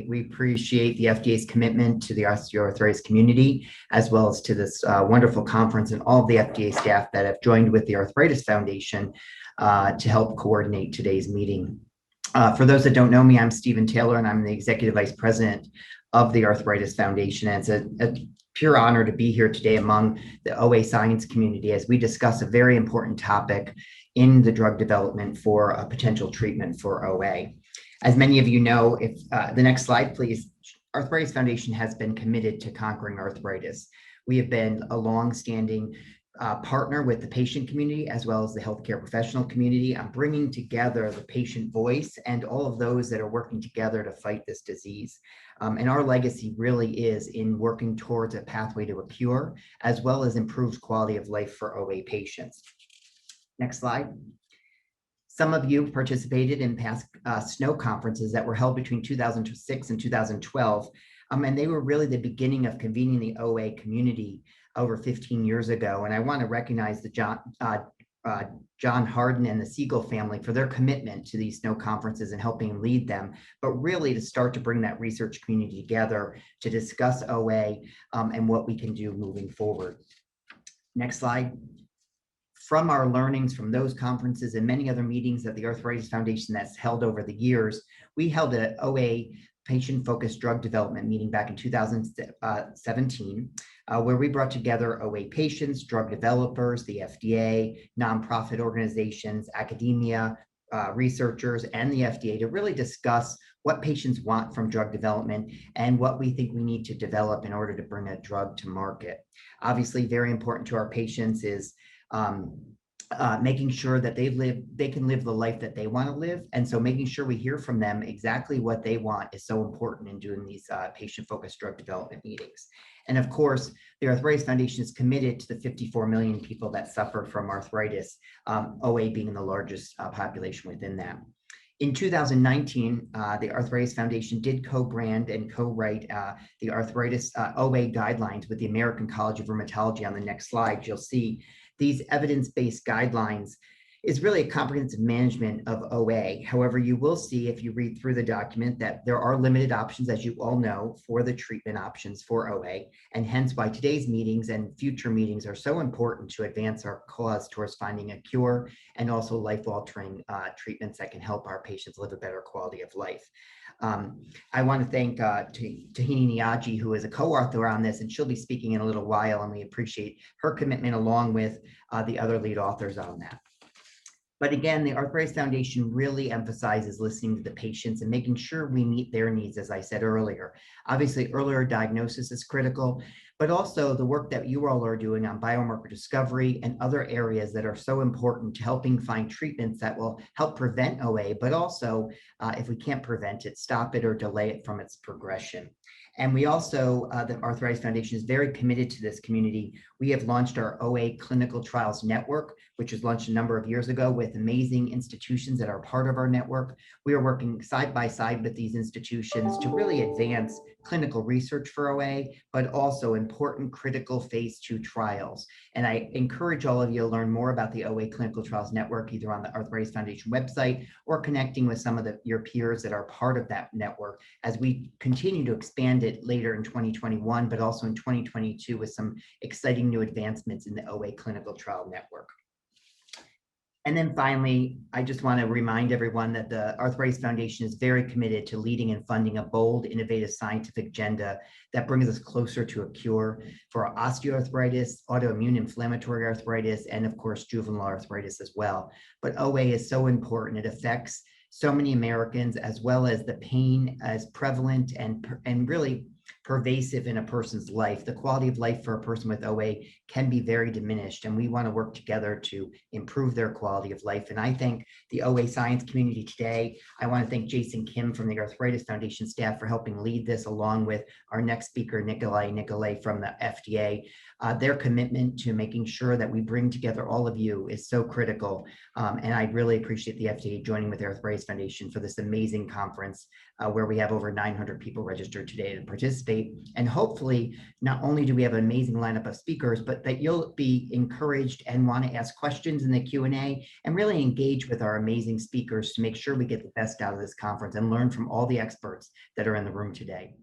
We appreciate the FDA's commitment to the osteoarthritis community, as well as to this wonderful conference and all of the FDA staff that have joined with the Arthritis Foundation to help coordinate today's meeting. For those that don't know me, I'm Stephen Taylor, and I'm the Executive Vice President of the Arthritis Foundation. And it's a pure honor to be here today among the OA science community as we discuss a very important topic in the drug development for a potential treatment for OA. As many of you know, if the next slide, please, Arthritis Foundation has been committed to conquering arthritis. We have been a long-standing partner with the patient community as well as the healthcare professional community on bringing together the patient voice and all of those that are working together to fight this disease. And our legacy really is in working towards a pathway to a cure, as well as improved quality of life for OA patients. Next slide. Some of you participated in past SNO conferences that were held between 2006 and 2012, and they were really the beginning of convening the OA community over 15 years ago. And I want to recognize the John Harden and the Siegel family for their commitment to these SNO conferences and helping lead them, but really to start to bring that research community together to discuss OA and what we can do moving forward. Next slide. From our learnings from those conferences and many other meetings at the Arthritis Foundation that's held over the years, we held an OA patient-focused drug development meeting back in 2017, where we brought together OA patients, drug developers, the FDA, nonprofit organizations, academia, researchers, and the FDA to really discuss what patients want from drug development and what we think we need to develop in order to bring a drug to market. Obviously, very important to our patients is making sure that they can live the life that they want to live. And so making sure we hear from them exactly what they want is so important in doing these patient-focused drug development meetings. And of course, the Arthritis Foundation is committed to the 54 million people that suffer from arthritis, OA being the largest population within that. In 2019, the Arthritis Foundation did co-brand and co-write the Arthritis OA guidelines with the American College of Rheumatology. On the next slide, you'll see these evidence-based guidelines is really a comprehensive management of OA. However, you will see if you read through the document that there are limited options, as you all know, for the treatment options for OA, and hence why today's meetings and future meetings are so important to advance our cause towards finding a cure and also life-altering treatments that can help our patients live a better quality of life. I want to thank Tahini Niaji, who is a co-author on this, and she'll be speaking in a little while, and we appreciate her commitment along with the other lead authors on that. But again, the Arthritis Foundation really emphasizes listening to the patients and making sure we meet their needs, as I said earlier. Obviously, earlier diagnosis is critical, but also the work that you all are doing on biomarker discovery and other areas that are so important to helping find treatments that will help prevent OA, but also, if we can't prevent it, stop it or delay it from its progression. And we also, the Arthritis Foundation is very committed to this community. We have launched our OA Clinical Trials Network, which was launched a number of years ago with amazing institutions that are part of our network. We are working side by side with these institutions to really advance clinical research for OA, but also important critical phase 2 trials. And I encourage all of you to learn more about the OA Clinical Trials Network, either on the Arthritis Foundation website or connecting with some of your peers that are part of that network as we continue to expand it later in 2021, but also in 2022 with some exciting new advancements in the OA Clinical Trial Network. And then finally, I just want to remind everyone that the Arthritis Foundation is very committed to leading and funding a bold, innovative scientific agenda that brings us closer to a cure for osteoarthritis, autoimmune inflammatory arthritis, and of course, juvenile arthritis as well. But OA is so important. It affects so many Americans, as well as the pain as prevalent and really pervasive in a person's life. The quality of life for a person with OA can be very diminished, and we want to work together to improve their quality of life. And I thank the OA science community today. I want to thank Jason Kim from the Arthritis Foundation staff for helping lead this, along with our next speaker, Nicolay from the FDA. Their commitment to making sure that we bring together all of you is so critical. And I really appreciate the FDA joining with the Arthritis Foundation for this amazing conference where we have over 900 people registered today to participate participate. And hopefully, not only do we have an amazing lineup of speakers, but that you'll be encouraged and want to ask questions in the Q&A and really engage with our amazing speakers to make sure we get the best out of this conference and learn from all the experts that are in the room today.